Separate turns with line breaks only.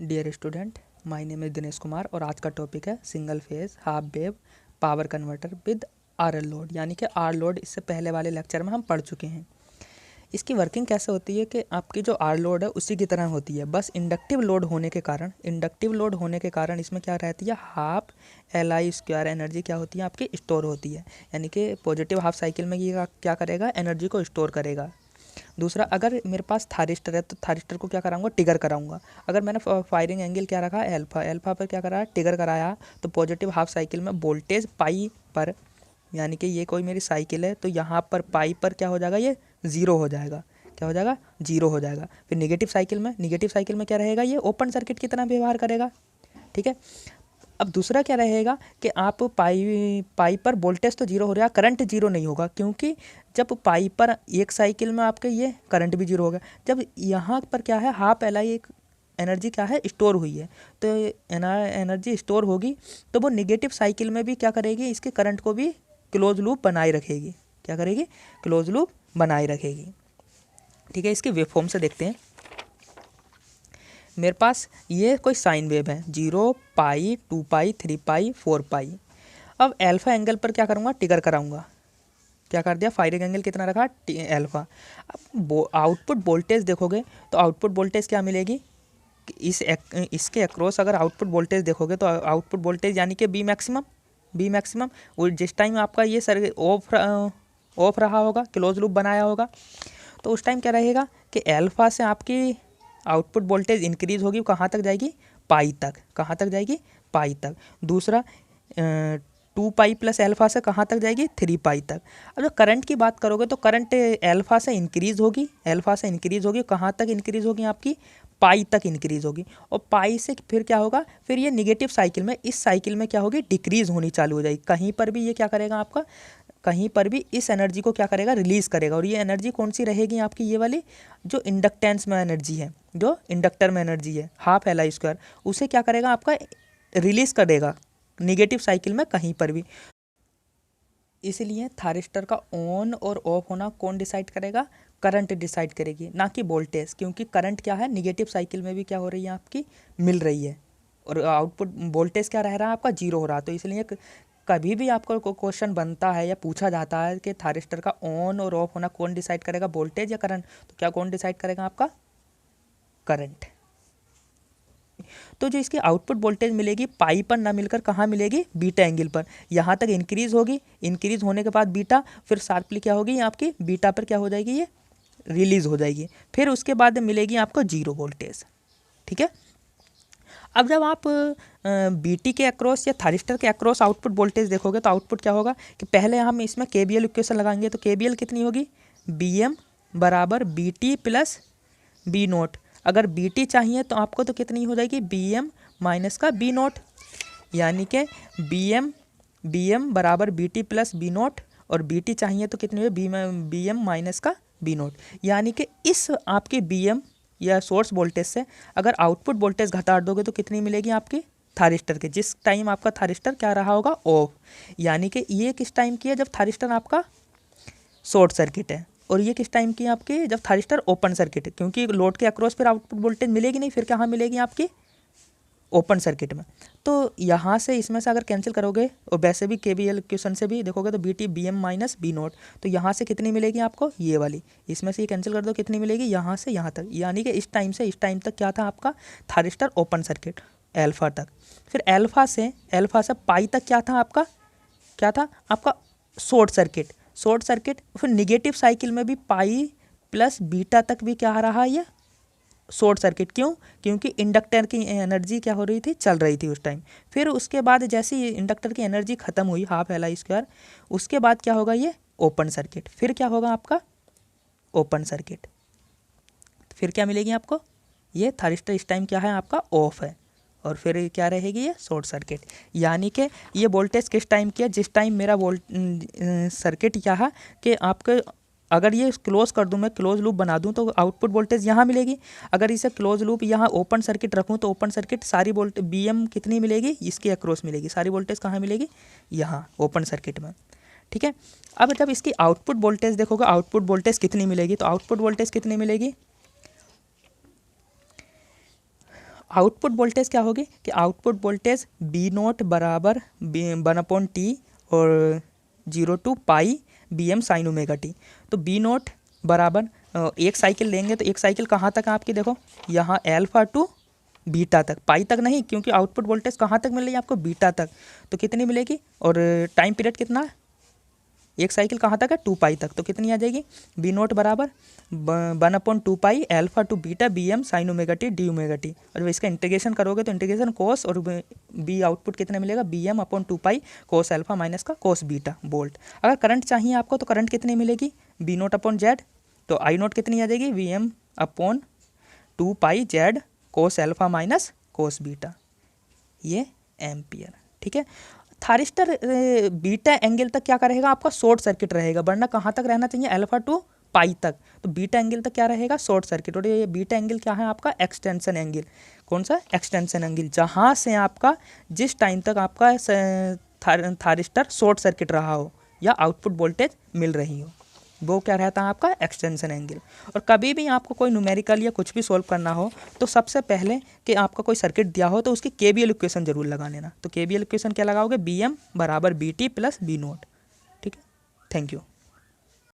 Dear student, my name is Dinesh Kumar और आज का टॉपिक है single phase half wave power converter with RL load, यानी कि आर लोड। इससे पहले वाले लेक्चर में हम पढ़ चुके हैं। इसकी वर्किंग कैसे होती है कि आपकी जो आर लोड है उसी की तरह होती है, बस इंडक्टिव लोड होने के कारण इसमें क्या रहती है, half L I square energy क्या होती है आपकी स्टोर होती है। यानी कि पॉजिटिव हाफ साइकिल में ये क्या करेगा, एनर्जी को स्टोर करेगा। दूसरा, अगर मेरे पास थारिस्टर है तो थारिस्टर को क्या कराऊंगा, ट्रिगर कराऊंगा। अगर मैंने फायरिंग एंगल क्या रखा, एल्फा पर क्या करा, ट्रिगर कराया, तो पॉजिटिव हाफ साइकिल में वोल्टेज पाई पर, यानी कि ये कोई मेरी साइकिल है तो यहाँ पर पाई पर क्या हो जाएगा, ये ज़ीरो हो जाएगा। क्या हो जाएगा, जीरो हो जाएगा। फिर निगेटिव साइकिल में क्या रहेगा, ये ओपन सर्किट की तरह व्यवहार करेगा। ठीक है। अब दूसरा क्या रहेगा कि आप पाई पर वोल्टेज तो जीरो हो रहा है, करंट जीरो नहीं होगा, क्योंकि जब पाई पर एक साइकिल में आपके ये करंट भी जीरो होगा। जब यहाँ पर क्या है, हाफ एल आई एक एनर्जी क्या है, स्टोर हुई है, तो एनर्जी स्टोर होगी तो वो निगेटिव साइकिल में भी क्या करेगी, इसके करंट को भी क्लोज लूप बनाए रखेगी। क्या करेगी, क्लोज लूप बनाए रखेगी। ठीक है। इसके वेवफॉर्म से देखते हैं। मेरे पास ये कोई साइन वेव है, 0 पाई 2 पाई 3 पाई 4 पाई। अब एल्फा एंगल पर क्या करूँगा, ट्रिगर कराऊंगा। क्या कर दिया, फायरिंग एंगल कितना रखा, एल्फा। अब आउटपुट वोल्टेज देखोगे तो आउटपुट वोल्टेज क्या मिलेगी, इसके अक्रॉस अगर आउटपुट वोल्टेज देखोगे तो आउटपुट वोल्टेज यानी कि बी मैक्सिमम वो जिस टाइम आपका ये सर ऑफ रहा होगा, क्लोज लूप बनाया होगा, तो उस टाइम क्या रहेगा कि एल्फा से आपकी आउटपुट वोल्टेज इंक्रीज होगी, कहाँ तक जाएगी, पाई तक। कहाँ तक जाएगी, पाई तक। दूसरा 2 पाई प्लस एल्फा से कहाँ तक जाएगी, 3 पाई तक। अब जब करंट की बात करोगे तो करंट एल्फा से इंक्रीज होगी, कहाँ तक इंक्रीज होगी आपकी, पाई तक इंक्रीज होगी। और पाई से फिर क्या होगा, फिर ये निगेटिव साइकिल में, इस साइकिल में क्या होगी, डिक्रीज होनी चालू हो जाएगी। कहीं पर भी ये क्या करेगा आपका, कहीं पर भी इस एनर्जी को क्या करेगा, रिलीज़ करेगा। और ये एनर्जी कौन सी रहेगी आपकी, ये वाली जो इंडक्टेंस में एनर्जी है, जो इंडक्टर में एनर्जी है, हाफ एल आई स्क्वायर, उसे क्या करेगा आपका, रिलीज़ करेगा निगेटिव साइकिल में कहीं पर भी। इसलिए थारिस्टर का ऑन और ऑफ होना कौन डिसाइड करेगा, करंट डिसाइड करेगी, ना कि वोल्टेज। क्योंकि करंट क्या है, निगेटिव साइकिल में भी क्या हो रही है आपकी, मिल रही है, और आउटपुट वोल्टेज क्या रह रहा है आपका, जीरो हो रहा है। तो इसलिए कभी भी आपको क्वेश्चन बनता है या पूछा जाता है कि थारिस्टर का ऑन और ऑफ होना कौन डिसाइड करेगा, वोल्टेज या करंट, तो क्या कौन डिसाइड करेगा आपका, करंट। तो जो इसकी आउटपुट वोल्टेज मिलेगी पाई पर ना मिलकर कहाँ मिलेगी, बीटा एंगल पर। यहाँ तक इंक्रीज होगी, इंक्रीज होने के बाद बीटा, फिर शार्पली क्या होगी आपकी, बीटा पर क्या हो जाएगी, ये रिलीज हो जाएगी। फिर उसके बाद मिलेगी आपको जीरो वोल्टेज। ठीक है। अब जब आप बीटी के अक्रॉस या थारिस्टर के अक्रॉस आउटपुट वोल्टेज देखोगे तो आउटपुट क्या होगा कि पहले हम इसमें केबीएल इक्वेशन लगाएंगे। तो केबीएल कितनी होगी, बी एम बराबर V T plus V naught. अगर बी टी चाहिए तो आपको तो कितनी हो जाएगी, बी एम माइनस का बी नोट, यानी कि बी एम बराबर V T plus V naught, और बी टी चाहिए तो कितनी हो, बी एम माइनस का बी नोट। यानी कि इस आपके बी एम या सोर्स वोल्टेज से अगर आउटपुट वोल्टेज घटा दोगे तो कितनी मिलेगी आपकी, थारिस्टर के, जिस टाइम आपका थारिस्टर क्या रहा होगा, ऑफ। यानी कि ये किस टाइम की है, जब थारिस्टर आपका शॉर्ट सर्किट है, और ये किस टाइम की है आपकी, जब थारिस्टर ओपन सर्किट है। क्योंकि लोड के अक्रॉस फिर आउटपुट वोल्टेज मिलेगी नहीं, फिर कहाँ मिलेगी आपकी, ओपन सर्किट में। तो यहाँ से इसमें से अगर कैंसिल करोगे, और वैसे भी केबीएल क्वेश्चन से भी देखोगे तो V T V M minus V naught, तो यहाँ से कितनी मिलेगी आपको, ये वाली, इसमें से ये कैंसिल कर दो, कितनी मिलेगी, यहाँ से यहाँ तक। यानी कि इस टाइम से इस टाइम तक क्या था आपका, थारिस्टर ओपन सर्किट, एल्फा तक। फिर एल्फा से पाई तक क्या था आपका, क्या था आपका, शॉर्ट सर्किट। फिर निगेटिव साइकिल में भी पाई प्लस बीटा तक भी क्या रहा, ये शॉर्ट सर्किट। क्यों, क्योंकि इंडक्टर की एनर्जी क्या हो रही थी, चल रही थी उस टाइम। फिर उसके बाद जैसे ही इंडक्टर की एनर्जी खत्म हुई, हाफ एल आई स्क्वायर, उसके बाद क्या होगा, ये ओपन सर्किट। फिर क्या होगा आपका, ओपन सर्किट। फिर क्या मिलेगी आपको, ये थारिस्टर इस टाइम क्या है आपका, ऑफ है, और फिर क्या रहेगी, ये शॉर्ट सर्किट। यानी कि ये वोल्टेज किस टाइम की है, जिस टाइम मेरा सर्किट क्या है कि आपके, अगर ये क्लोज कर दूं, मैं क्लोज लूप बना दूं, तो आउटपुट वोल्टेज यहाँ मिलेगी। अगर इसे क्लोज लूप यहाँ ओपन सर्किट रखूं तो ओपन सर्किट सारी वोल्टेज बी एम कितनी मिलेगी, इसके अक्रॉस मिलेगी, सारी वोल्टेज कहाँ मिलेगी, यहाँ ओपन सर्किट में। ठीक है। अब जब इसकी आउटपुट वोल्टेज देखोगे, आउटपुट वोल्टेज कितनी मिलेगी, तो आउटपुट वोल्टेज कितनी मिलेगी, आउटपुट वोल्टेज क्या होगी कि आउटपुट वोल्टेज बी नोट बराबर 1/t और 0 to pi bm sign omega T. तो बी नोट बराबर एक साइकिल लेंगे तो एक साइकिल कहाँ तक है आपकी, देखो यहाँ एल्फा टू बीटा तक, पाई तक नहीं, क्योंकि आउटपुट वोल्टेज कहाँ तक मिल रही है आपको, बीटा तक। तो कितनी मिलेगी, और टाइम पीरियड कितना है, एक साइकिल कहाँ तक है, 2 पाई तक। तो कितनी आ जाएगी, बी नोट बराबर 1/2 pi alpha to beta B M sine omega T D omega T. और इसका इंटीग्रेशन करोगे तो इंटीग्रेशन कोस और बी आउटपुट कितना मिलेगा, बी एम अपॉन 2 पाई कोस एल्फा माइनस का कोस बीटा वोल्ट। अगर करंट चाहिए आपको तो करंट कितनी मिलेगी, बी नोट अपॉन जेड, तो आई नोट कितनी आ जाएगी, V M upon 2 pi Z cos alpha minus cos beta, ये एम्पियर। ठीक है, थारिस्टर बीटा एंगल तक क्या करेगा आपका, शॉर्ट सर्किट रहेगा, वरना कहाँ तक रहना चाहिए, अल्फा टू पाई तक। तो बीटा एंगल तक क्या रहेगा, शॉर्ट सर्किट। और ये बीटा एंगल क्या है आपका, एक्सटेंशन एंगल। कौन सा, एक्सटेंशन एंगल, जहाँ से आपका जिस टाइम तक आपका थारिस्टर शॉर्ट सर्किट रहा हो या आउटपुट वोल्टेज मिल रही हो, वो क्या रहता है आपका, एक्सटेंशन एंगल। और कभी भी आपको कोई न्यूमेरिकल या कुछ भी सॉल्व करना हो तो सबसे पहले कि आपका कोई सर्किट दिया हो तो उसकी केवीएल इक्वेशन जरूर लगा लेना। तो केवीएल इक्वेशन क्या लगाओगे, बी एम बराबर V T plus V naught. ठीक है, थैंक यू।